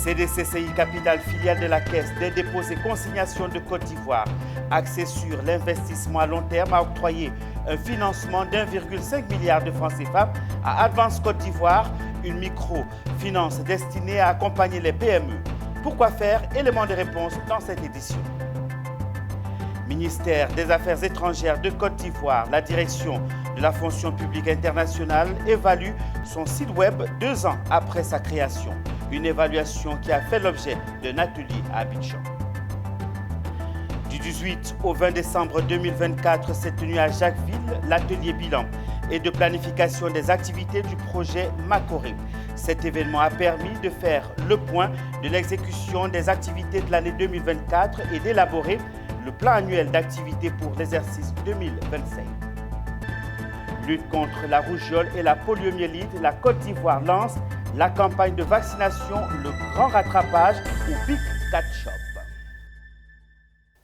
CDCCI Capital, filiale de la Caisse des dépôts et consignations de Côte d'Ivoire, axée sur l'investissement à long terme, a octroyé un financement d'1,5 milliard de francs CFA à Advance Côte d'Ivoire, une microfinance destinée à accompagner les PME. Pourquoi faire? Élément de réponse dans cette édition. Ministère des Affaires étrangères de Côte d'Ivoire, la direction de la fonction publique internationale évalue son site web 2 ans après sa création. Une évaluation qui a fait l'objet d'un atelier à Abidjan. Du 18 au 20 décembre 2024 s'est tenu à Jacquesville l'atelier bilan et de planification des activités du projet Macoré. Cet événement a permis de faire le point de l'exécution des activités de l'année 2024 et d'élaborer le plan annuel d'activité pour l'exercice 2025. Lutte contre la rougeole et la poliomyélite, la Côte d'Ivoire lance la campagne de vaccination, le grand rattrapage ou Big Catch-up.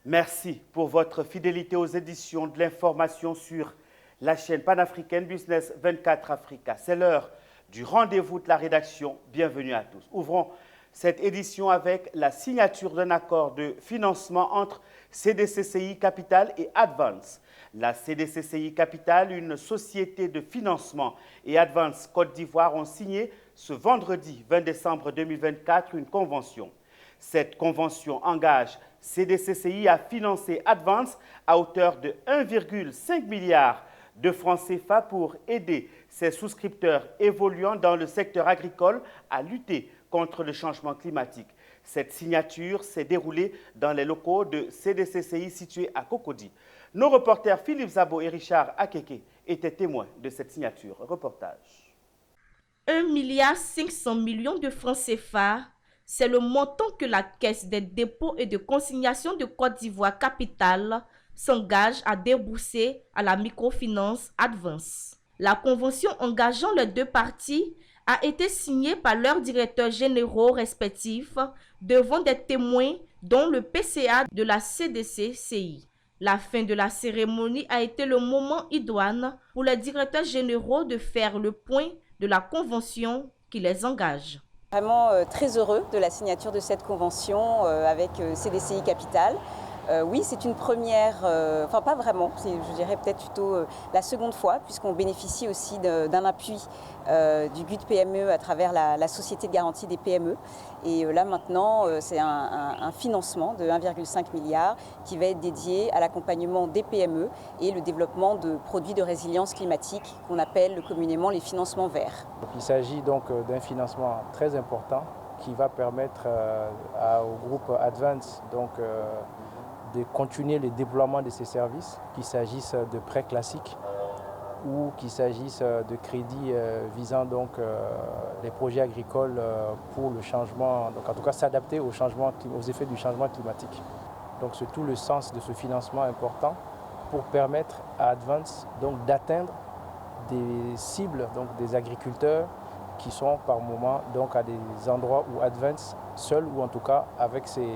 Merci pour votre fidélité aux éditions de l'information sur la chaîne panafricaine Business 24 Africa. C'est l'heure du rendez-vous de la rédaction. Bienvenue à tous. Ouvrons cette édition avec la signature d'un accord de financement entre CDCCI Capital et Advance. La CDCCI Capital, une société de financement, et Advance Côte d'Ivoire ont signé ce vendredi 20 décembre 2024 une convention. Cette convention engage CDCCI à financer Advance à hauteur de 1,5 milliard de francs CFA pour aider ses souscripteurs évoluant dans le secteur agricole à lutter contre le changement climatique. Cette signature s'est déroulée dans les locaux de CDCCI situés à Cocody. Nos reporters Philippe Zabo et Richard Akeke étaient témoins de cette signature. Reportage. 1,5 milliard de francs CFA, c'est le montant que la Caisse des dépôts et de consignation de Côte d'Ivoire Capital s'engage à débourser à la microfinance Advance. La convention engageant les deux parties a été signée par leurs directeurs généraux respectifs devant des témoins dont le PCA de la CDCCI. La fin de la cérémonie a été le moment idoine pour les directeurs généraux de faire le point de la convention qui les engage. Vraiment très heureux de la signature de cette convention avec CDCI Capital. Oui, c'est une première, enfin pas vraiment, je dirais peut-être plutôt la seconde fois, puisqu'on bénéficie aussi d'un appui du GUD PME à travers la Société de garantie des PME. Et là maintenant, c'est un financement de 1,5 milliard qui va être dédié à l'accompagnement des PME et le développement de produits de résilience climatique qu'on appelle communément les financements verts. Il s'agit donc d'un financement très important qui va permettre au groupe Advance de continuer le déploiement de ces services, qu'il s'agisse de prêts classiques ou qu'il s'agisse de crédits visant les projets agricoles pour le changement, donc en tout cas s'adapter aux effets du changement climatique. Donc c'est tout le sens de ce financement important pour permettre à Advance d'atteindre des cibles, des agriculteurs qui sont par moment à des endroits où Advance seul ou en tout cas avec ses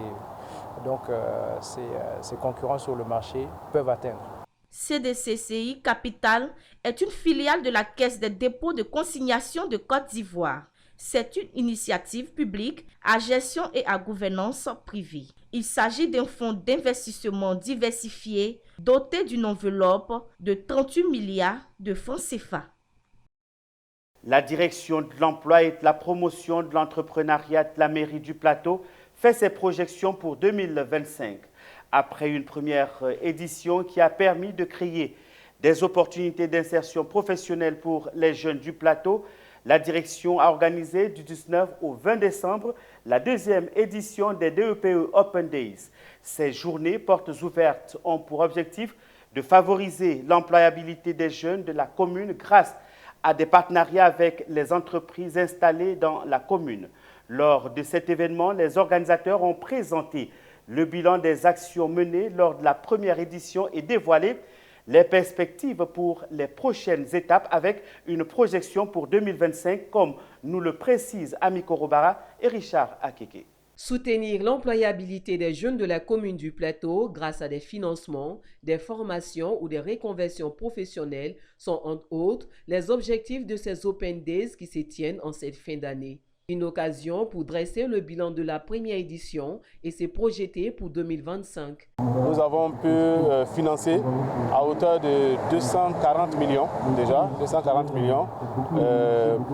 concurrents sur le marché peuvent atteindre. CDCCI Capital est une filiale de la Caisse des dépôts de consignation de Côte d'Ivoire. C'est une initiative publique à gestion et à gouvernance privée. Il s'agit d'un fonds d'investissement diversifié doté d'une enveloppe de 38 milliards de francs CFA. La direction de l'emploi et de la promotion de l'entrepreneuriat de la mairie du Plateau fait ses projections pour 2025. Après une première édition qui a permis de créer des opportunités d'insertion professionnelle pour les jeunes du Plateau, la direction a organisé du 19 au 20 décembre la deuxième édition des DEPE Open Days. Ces journées portes ouvertes ont pour objectif de favoriser l'employabilité des jeunes de la commune grâce à des partenariats avec les entreprises installées dans la commune. Lors de cet événement, les organisateurs ont présenté le bilan des actions menées lors de la première édition et dévoilé les perspectives pour les prochaines étapes avec une projection pour 2025, comme nous le précisent Ami Korobara et Richard Akeke. Soutenir l'employabilité des jeunes de la commune du Plateau grâce à des financements, des formations ou des reconversions professionnelles sont entre autres les objectifs de ces Open Days qui se tiennent en cette fin d'année. Une occasion pour dresser le bilan de la première édition et se projeter pour 2025. Nous avons pu financer à hauteur de 240 millions déjà, 240 millions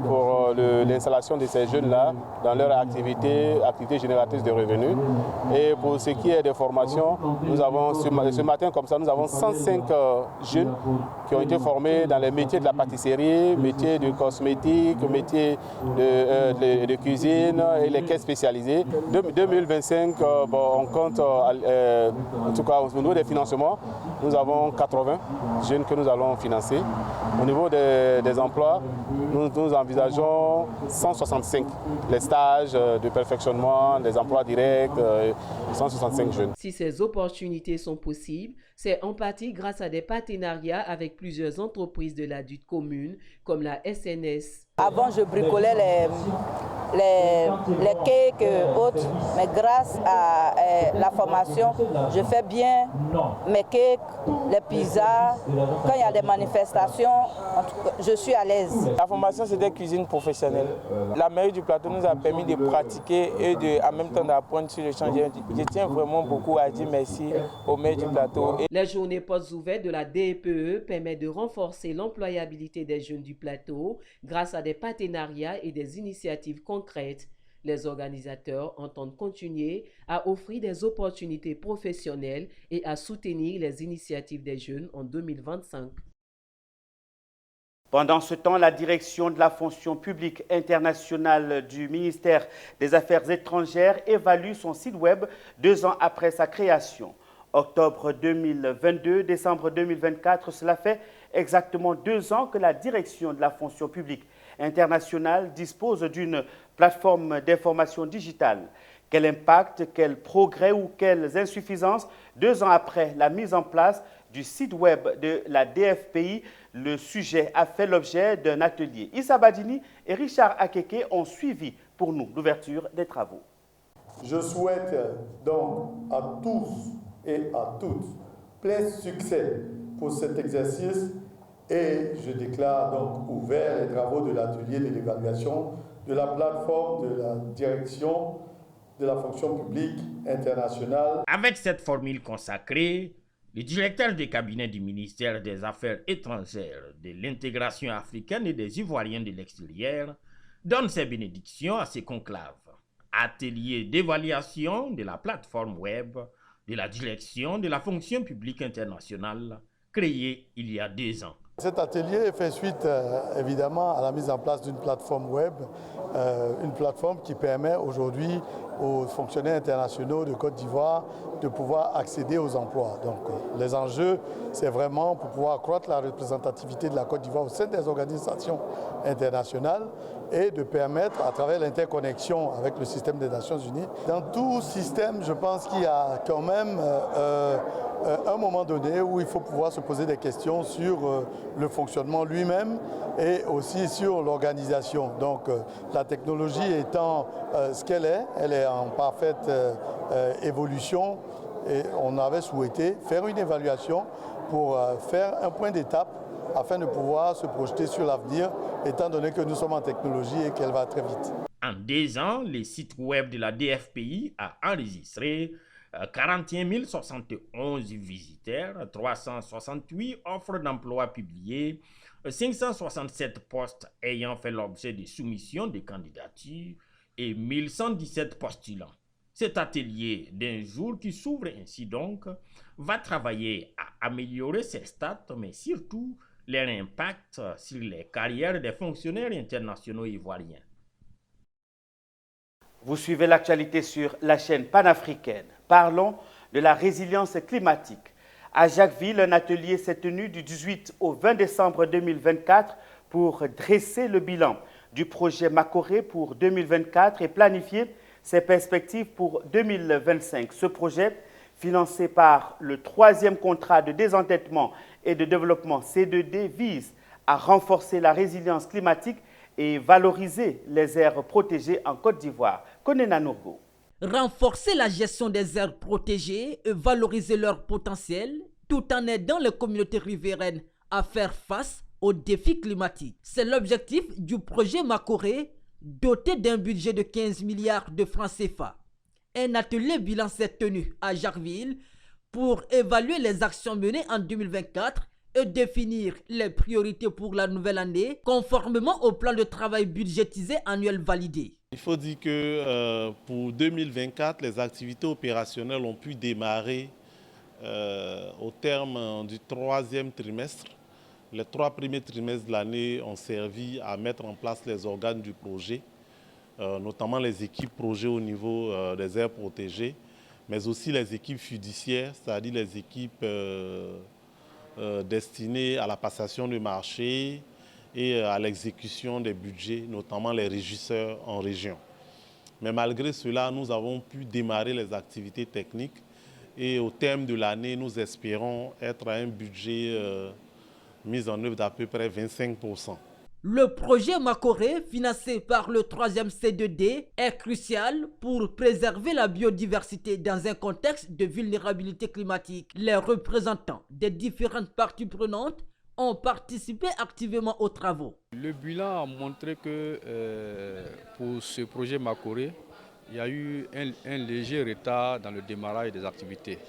pour l'installation de ces jeunes-là dans leur activité génératrice de revenus. Et pour ce qui est des formations, nous avons ce matin comme ça, nous avons 105 jeunes qui ont été formés dans les métiers de la pâtisserie, métiers de cosmétique, métiers de cuisine et les caisses spécialisées. 2025, on compte, en tout cas au niveau des financements, nous avons 80 jeunes que nous allons financer. Au niveau des emplois, nous envisageons 165, les stages de perfectionnement, les emplois directs, 165 jeunes. Si ces opportunités sont possibles, c'est en partie grâce à des partenariats avec plusieurs entreprises de la dite commune, comme la SNS. Avant, je bricolais les cakes et autres, mais grâce à la formation, je fais bien mes cakes, les pizzas. Quand il y a des manifestations, en tout cas, je suis à l'aise. La formation, c'était cuisine professionnelle. La mairie du plateau nous a permis de pratiquer et en même temps d'apprendre sur le champ. Je tiens vraiment beaucoup à dire merci au maire du plateau. Les journées portes ouvertes de la DEPE permettent de renforcer l'employabilité des jeunes du plateau grâce à des partenariats et des initiatives concrètes. Les organisateurs entendent continuer à offrir des opportunités professionnelles et à soutenir les initiatives des jeunes en 2025. Pendant ce temps, la direction de la fonction publique internationale du ministère des Affaires étrangères évalue son site web 2 ans après sa création. Octobre 2022, décembre 2024, cela fait exactement 2 ans que la direction de la fonction publique internationale dispose d'une plateforme d'information digitale. Quel impact, quel progrès ou quelles insuffisances 2 ans après la mise en place du site web de la DFPI, le sujet a fait l'objet d'un atelier. Issa Badini et Richard Akeke ont suivi pour nous l'ouverture des travaux. Je souhaite donc à tous et à toutes plein succès pour cet exercice et je déclare donc ouvert les travaux de l'atelier de l'évaluation de la plateforme de la direction de la fonction publique internationale. Avec cette formule consacrée, le directeur de cabinet du ministère des Affaires étrangères, de l'intégration africaine et des Ivoiriens de l'extérieur donne ses bénédictions à ces conclaves. Atelier d'évaluation de la plateforme web de la direction de la fonction publique internationale créée il y a 2 ans. Cet atelier fait suite évidemment à la mise en place d'une plateforme web, une plateforme qui permet aujourd'hui aux fonctionnaires internationaux de Côte d'Ivoire de pouvoir accéder aux emplois. Donc les enjeux, c'est vraiment pour pouvoir accroître la représentativité de la Côte d'Ivoire au sein des organisations internationales et de permettre, à travers l'interconnexion avec le système des Nations Unies, dans tout système, je pense qu'il y a quand même un moment donné où il faut pouvoir se poser des questions sur le fonctionnement lui-même et aussi sur l'organisation. Donc la technologie étant ce qu'elle est, elle est en parfaite évolution et on avait souhaité faire une évaluation pour faire un point d'étape afin de pouvoir se projeter sur l'avenir, étant donné que nous sommes en technologie et qu'elle va très vite. En 2 ans, le site web de la DFPI a enregistré 41 071 visiteurs, 368 offres d'emploi publiées, 567 postes ayant fait l'objet de soumissions de candidatures et 1117 postulants. Cet atelier d'un jour qui s'ouvre ainsi donc va travailler à améliorer ses stats, mais surtout leur impact sur les carrières des fonctionnaires internationaux ivoiriens. Vous suivez l'actualité sur la chaîne panafricaine. Parlons de la résilience climatique. À Jacquesville, un atelier s'est tenu du 18 au 20 décembre 2024 pour dresser le bilan du projet Makoré pour 2024 et planifier ses perspectives pour 2025. Ce projet, financé par le 3e contrat de désendettement et de développement C2D, vise à renforcer la résilience climatique et valoriser les aires protégées en Côte d'Ivoire. Konena Nourgo. Renforcer la gestion des aires protégées et valoriser leur potentiel tout en aidant les communautés riveraines à faire face aux défis climatiques. C'est l'objectif du projet Makoré, doté d'un budget de 15 milliards de francs CFA. Un atelier bilan s'est tenu à Jarville pour évaluer les actions menées en 2024 et définir les priorités pour la nouvelle année, conformément au plan de travail budgétisé annuel validé. Il faut dire que pour 2024, les activités opérationnelles ont pu démarrer au terme du 3e trimestre. Les 3 premiers trimestres de l'année ont servi à mettre en place les organes du projet, notamment les équipes projets au niveau des aires protégées, mais aussi les équipes fiduciaires, c'est-à-dire les équipes destinées à la passation du marché et à l'exécution des budgets, notamment les régisseurs en région. Mais malgré cela, nous avons pu démarrer les activités techniques et au terme de l'année, nous espérons être à un budget mis en œuvre d'à peu près 25%. Le projet Makoré, financé par le 3e C2D, est crucial pour préserver la biodiversité dans un contexte de vulnérabilité climatique. Les représentants des différentes parties prenantes ont participé activement aux travaux. Le bilan a montré que pour ce projet Makoré, il y a eu un léger retard dans le démarrage des activités.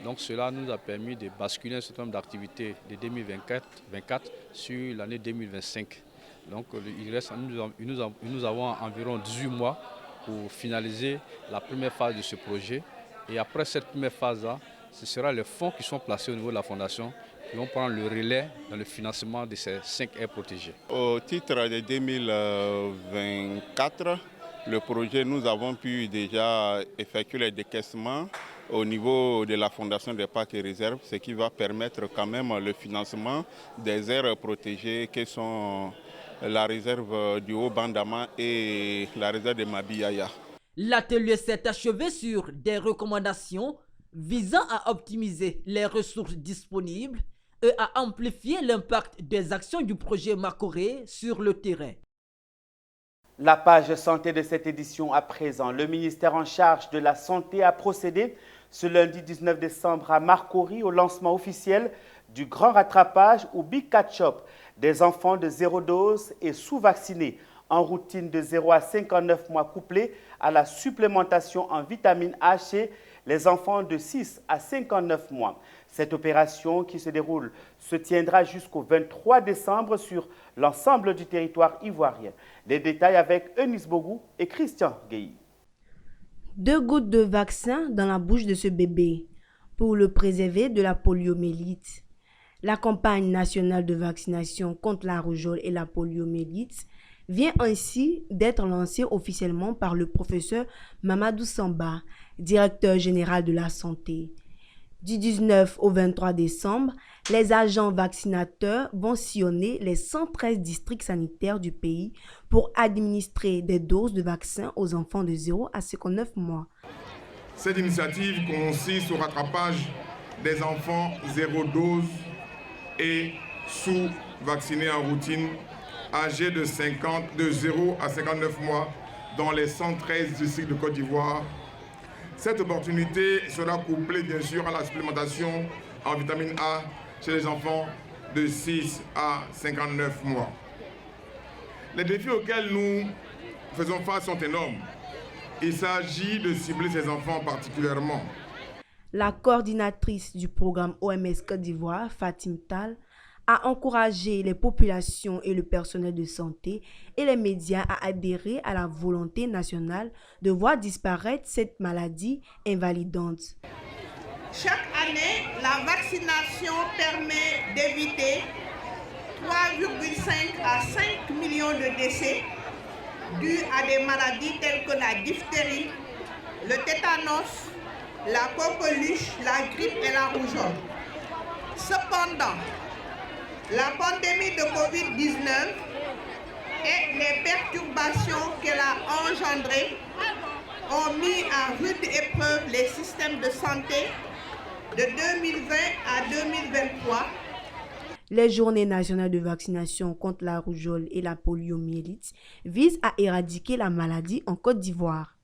Donc cela nous a permis de basculer un certain nombre d'activités de 2024 sur l'année 2025. Donc nous avons environ 18 mois pour finaliser la première phase de ce projet. Et après cette première phase-là, ce sera les fonds qui sont placés au niveau de la Fondation qui vont prendre le relais dans le financement de ces 5 aires protégées. Au titre de 2024, le projet, nous avons pu déjà effectuer les décaissements au niveau de la Fondation des parcs et réserves, ce qui va permettre quand même le financement des aires protégées qui sont la réserve du Haut-Bandama et la réserve de Mabiyaya. L'atelier s'est achevé sur des recommandations visant à optimiser les ressources disponibles et à amplifier l'impact des actions du projet Makoré sur le terrain. La page santé de cette édition à présent. Le ministère en charge de la Santé a procédé ce lundi 19 décembre à Marcory au lancement officiel du grand rattrapage ou Big Catch-up des enfants de 0 dose et sous-vaccinés en routine de 0 à 59 mois couplée à la supplémentation en vitamine H chez les enfants de 6 à 59 mois. Cette opération qui se tiendra jusqu'au 23 décembre sur l'ensemble du territoire ivoirien. Les détails avec Eunice Bogou et Christian Gueye. 2 gouttes de vaccin dans la bouche de ce bébé pour le préserver de la poliomyélite. La campagne nationale de vaccination contre la rougeole et la poliomyélite vient ainsi d'être lancée officiellement par le professeur Mamadou Samba, directeur général de la santé. Du 19 au 23 décembre, les agents vaccinateurs vont sillonner les 113 districts sanitaires du pays pour administrer des doses de vaccins aux enfants de 0 à 59 mois. Cette initiative consiste au rattrapage des enfants 0 dose et sous-vaccinés en routine âgés de 0 à 59 mois dans les 113 districts de Côte d'Ivoire. Cette opportunité sera couplée bien sûr à la supplémentation en vitamine A chez les enfants de 6 à 59 mois. Les défis auxquels nous faisons face sont énormes. Il s'agit de cibler ces enfants particulièrement. La coordinatrice du programme OMS Côte d'Ivoire, Fatim Tal, a encouragé les populations et le personnel de santé et les médias à adhérer à la volonté nationale de voir disparaître cette maladie invalidante. Chaque année, la vaccination permet d'éviter 3,5 à 5 millions de décès dus à des maladies telles que la diphtérie, le tétanos, la coqueluche, la grippe et la rougeole. Cependant, la pandémie de Covid-19 et les perturbations qu'elle a engendrées ont mis à rude épreuve les systèmes de santé de 2020 à 2023. Les journées nationales de vaccination contre la rougeole et la poliomyélite visent à éradiquer la maladie en Côte d'Ivoire.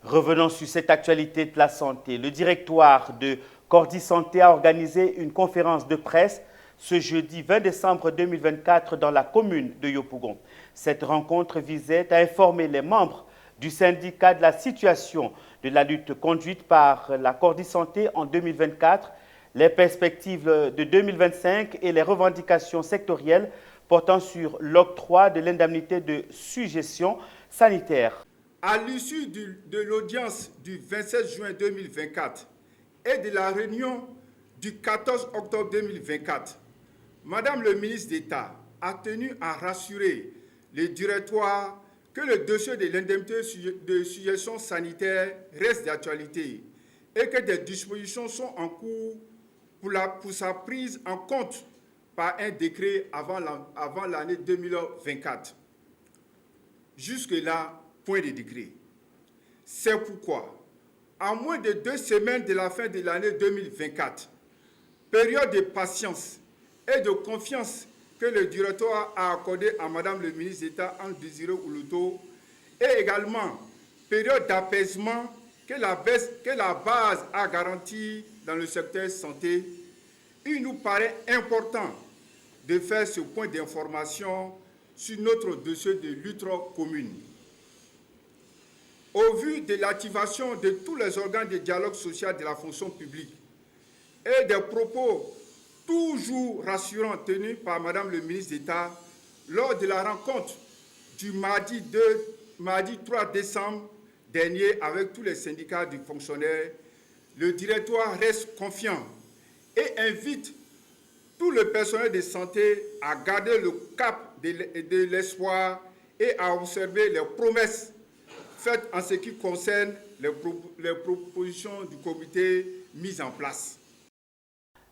Revenons sur cette actualité de la santé. Le directoire de Cordi Santé a organisé une conférence de presse ce jeudi 20 décembre 2024 dans la commune de Yopougon. Cette rencontre visait à informer les membres du syndicat de la situation de la lutte conduite par la Cordi Santé en 2024, les perspectives de 2025 et les revendications sectorielles portant sur l'octroi de l'indemnité de sujétion sanitaire. À l'issue de l'audience du 27 juin 2024 et de la réunion du 14 octobre 2024, Madame le ministre d'État a tenu à rassurer le directoire que le dossier de l'indemnité de sujétion sanitaire reste d'actualité et que des dispositions sont en cours pour sa prise en compte par un décret avant l'année 2024. Jusque-là, point de décret. C'est pourquoi, à moins de 2 semaines de la fin de l'année 2024, période de patience et de confiance que le directoire a accordé à Madame le ministre d'État Anne Désiré Oulouto, et également période d'apaisement que la base a garantie dans le secteur santé, il nous paraît important de faire ce point d'information sur notre dossier de lutte commune. Au vu de l'activation de tous les organes de dialogue social de la fonction publique et des propos toujours rassurants tenus par Madame le ministre d'État lors de la rencontre du mardi 3 décembre dernier avec tous les syndicats du fonctionnaire, le directoire reste confiant et invite tout le personnel de santé à garder le cap de l'espoir et à observer les promesses faites en ce qui concerne les propositions du comité mises en place.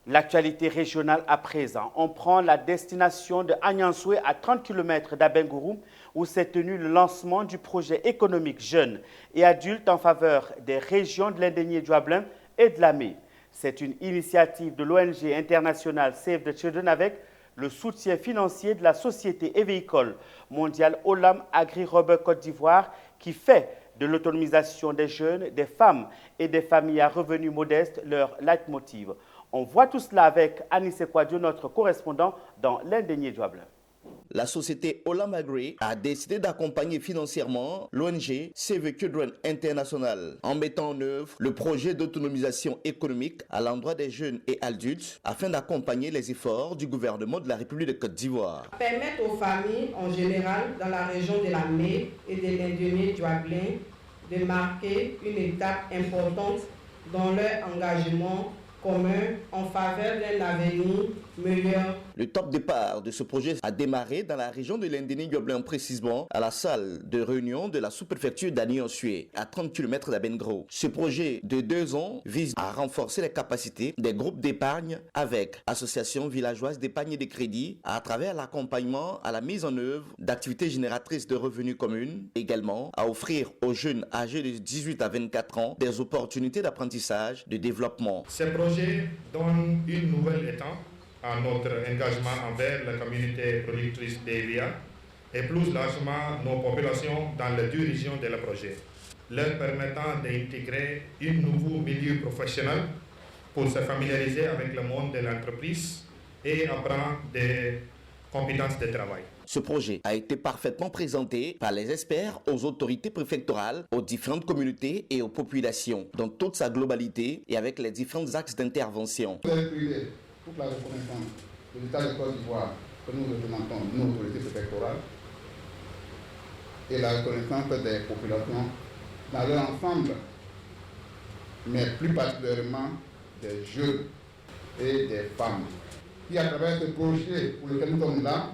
L'actualité régionale à présent. On prend la destination de Agnansoué à 30 km d'Abengourou où s'est tenu le lancement du projet économique jeunes et adultes en faveur des régions de l'Indénié-Douablin et de Lamé. C'est une initiative de l'ONG internationale Save the Children avec le soutien financier de la société évéicole mondiale Olam Agri-Robert Côte d'Ivoire qui fait de l'autonomisation des jeunes, des femmes et des familles à revenus modestes leur leitmotiv. On voit tout cela avec Anissé Kouadio, notre correspondant dans l'Indénié-Douablin. La société Olam Agri a décidé d'accompagner financièrement l'ONG Save the Children International en mettant en œuvre le projet d'autonomisation économique à l'endroit des jeunes et adultes afin d'accompagner les efforts du gouvernement de la République de Côte d'Ivoire. Permettre aux familles en général dans la région de la Lamé et de l'Indénié-Douablin de marquer une étape importante dans leur engagement commun en faveur d'un avenir meilleur. Le top départ de ce projet a démarré dans la région de l'Indénié-Douablin, précisément à la salle de réunion de la sous-préfecture d'Agnansoué, à 30 km d'Abengro. Ce projet de 2 ans vise à renforcer les capacités des groupes d'épargne avec associations villageoises d'épargne et de crédit à travers l'accompagnement à la mise en œuvre d'activités génératrices de revenus communes, également à offrir aux jeunes âgés de 18 à 24 ans des opportunités d'apprentissage, de développement. Ce projet donne une nouvelle étape à notre engagement envers la communauté productrice d'EVIA et plus largement nos populations dans les 2 régions de le projet, leur permettant d'intégrer un nouveau milieu professionnel pour se familiariser avec le monde de l'entreprise et apprendre des compétences de travail. Ce projet a été parfaitement présenté par les experts aux autorités préfectorales, aux différentes communautés et aux populations dans toute sa globalité et avec les différents axes d'intervention. Toute la reconnaissance de l'État de Côte d'Ivoire que nous représentons, nos autorités préfectorales, et la reconnaissance des populations dans leur ensemble, mais plus particulièrement des jeunes et des femmes, qui à travers ce projet pour lequel nous sommes là,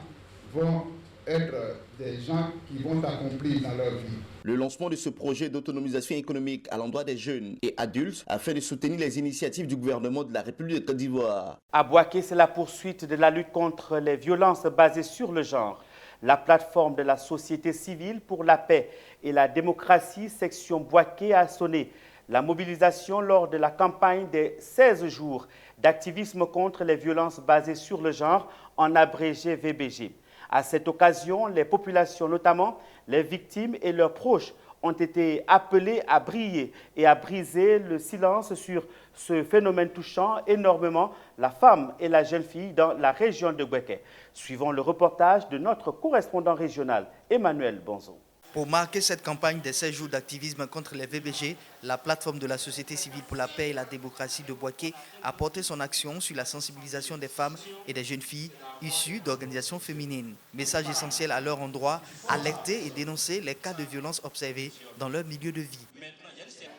vont être des gens qui vont s'accomplir dans leur vie. Le lancement de ce projet d'autonomisation économique à l'endroit des jeunes et adultes afin de soutenir les initiatives du gouvernement de la République de Côte d'Ivoire. À Bouaké, c'est la poursuite de la lutte contre les violences basées sur le genre. La plateforme de la société civile pour la paix et la démocratie, section Bouaké, a sonné la mobilisation lors de la campagne des 16 jours d'activisme contre les violences basées sur le genre, en abrégé VBG. À cette occasion, les populations, notamment les victimes et leurs proches, ont été appelés à briller et à briser le silence sur ce phénomène touchant énormément la femme et la jeune fille dans la région de Bouaké. Suivons le reportage de notre correspondant régional, Emmanuel Bonzo. Pour marquer cette campagne des 16 jours d'activisme contre les VBG, la plateforme de la société civile pour la paix et la démocratie de Bouaké a porté son action sur la sensibilisation des femmes et des jeunes filles issues d'organisations féminines. Message essentiel à leur endroit, alerter et dénoncer les cas de violence observés dans leur milieu de vie.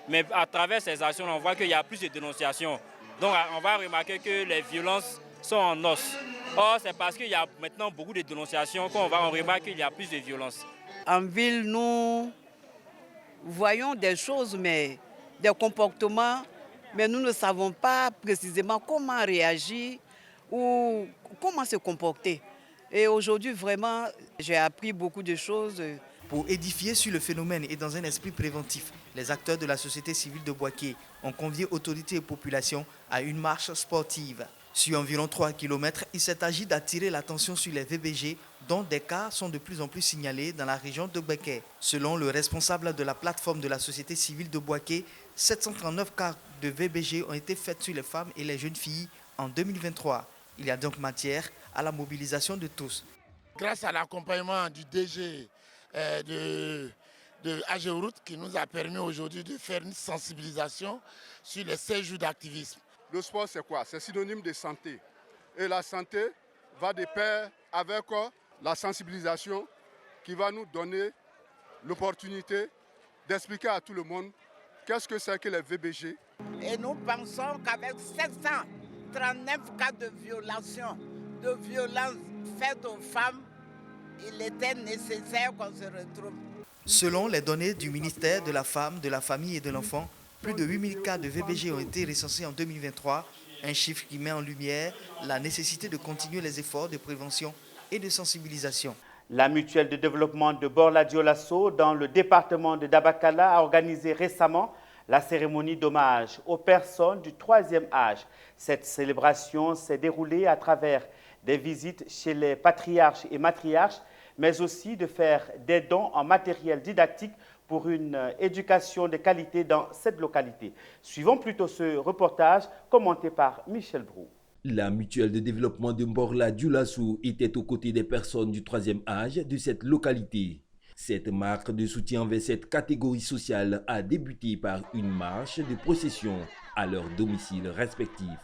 Mais à travers ces actions, on voit qu'il y a plus de dénonciations. Donc on va remarquer que les violences sont en os. Or, c'est parce qu'il y a maintenant beaucoup de dénonciations qu'on remarque qu'il y a plus de violences. En ville, nous voyons des choses, mais des comportements, mais nous ne savons pas précisément comment réagir ou comment se comporter. Et aujourd'hui, vraiment, j'ai appris beaucoup de choses. Pour édifier sur le phénomène et dans un esprit préventif, les acteurs de la société civile de Bouaké ont convié autorités et populations à une marche sportive. Sur environ 3 km, il s'est agi d'attirer l'attention sur les VBG, dont des cas sont de plus en plus signalés dans la région de Bouaké. Selon le responsable de la plateforme de la société civile de Bouaké, 739 cas de VBG ont été faits sur les femmes et les jeunes filles en 2023. Il y a donc matière à la mobilisation de tous. Grâce à l'accompagnement du DG de AGEROUTE qui nous a permis aujourd'hui de faire une sensibilisation sur les 16 jours d'activisme. Le sport, c'est quoi? C'est synonyme de santé. Et la santé va de pair avec la sensibilisation qui va nous donner l'opportunité d'expliquer à tout le monde qu'est-ce que c'est que les VBG. Et nous pensons qu'avec 739 cas de violence faites aux femmes, il était nécessaire qu'on se retrouve. Selon les données du ministère de la Femme, de la Famille et de l'Enfant, plus de 8000 cas de VBG ont été recensés en 2023, un chiffre qui met en lumière la nécessité de continuer les efforts de prévention et de sensibilisation. La mutuelle de développement de Borla-Dioulasso, dans le département de Dabakala, a organisé récemment la cérémonie d'hommage aux personnes du 3e âge. Cette célébration s'est déroulée à travers des visites chez les patriarches et matriarches, mais aussi de faire des dons en matériel didactique pour une éducation de qualité dans cette localité. Suivons plutôt ce reportage commenté par Michel Brou. La mutuelle de développement de Borla-Dioulasso était aux côtés des personnes du 3e âge de cette localité. Cette marque de soutien envers cette catégorie sociale a débuté par une marche de procession à leur domicile respectif.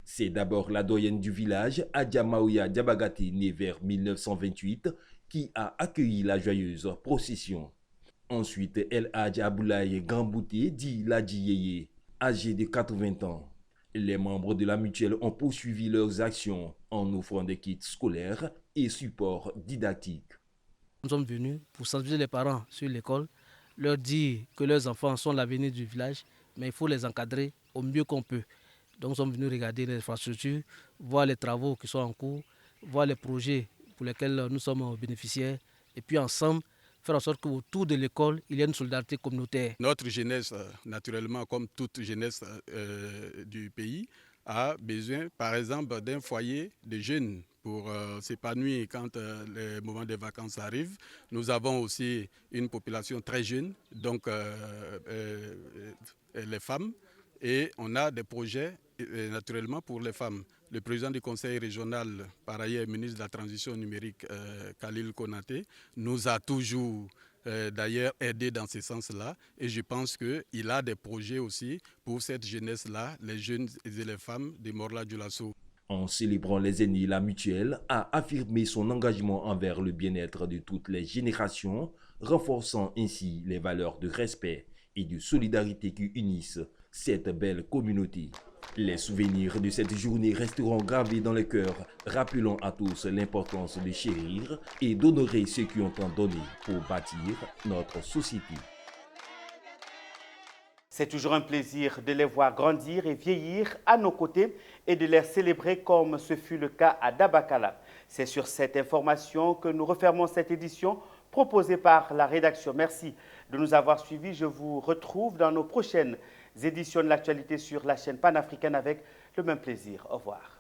C'est d'abord la doyenne du village, Adja Maouya Diabagate, née vers 1928, qui a accueilli la joyeuse procession. Ensuite, El Hadj Aboulaye Gambouté, dit Ladji Yeye, âgé de 80 ans. Les membres de la mutuelle ont poursuivi leurs actions en offrant des kits scolaires et supports didactiques. Nous sommes venus pour sensibiliser les parents sur l'école, leur dire que leurs enfants sont l'avenir du village, mais il faut les encadrer au mieux qu'on peut. Donc nous sommes venus regarder les infrastructures, voir les travaux qui sont en cours, voir les projets pour lesquels nous sommes bénéficiaires, et puis ensemble, faire en sorte qu'autour de l'école, il y ait une solidarité communautaire. Notre jeunesse, naturellement, comme toute jeunesse du pays, a besoin, par exemple, d'un foyer de jeunes pour s'épanouir quand les moments des vacances arrivent. Nous avons aussi une population très jeune, donc les femmes, et on a des projets naturellement pour les femmes. Le président du conseil régional, par ailleurs ministre de la transition numérique, Khalil Konaté, nous a toujours d'ailleurs aidé dans ce sens-là. Et je pense qu'il a des projets aussi pour cette jeunesse-là, les jeunes et les femmes de Borla-Dioulasso. En célébrant les aînés, la mutuelle a affirmé son engagement envers le bien-être de toutes les générations, renforçant ainsi les valeurs de respect et de solidarité qui unissent cette belle communauté. Les souvenirs de cette journée resteront gravés dans le cœur, rappelant à tous l'importance de chérir et d'honorer ceux qui ont tant donné pour bâtir notre société. C'est toujours un plaisir de les voir grandir et vieillir à nos côtés et de les célébrer comme ce fut le cas à Dabakala. C'est sur cette information que nous refermons cette édition proposée par la rédaction. Merci de nous avoir suivis. Je vous retrouve dans nos prochaines éditions de l'actualité sur la chaîne panafricaine avec le même plaisir. Au revoir.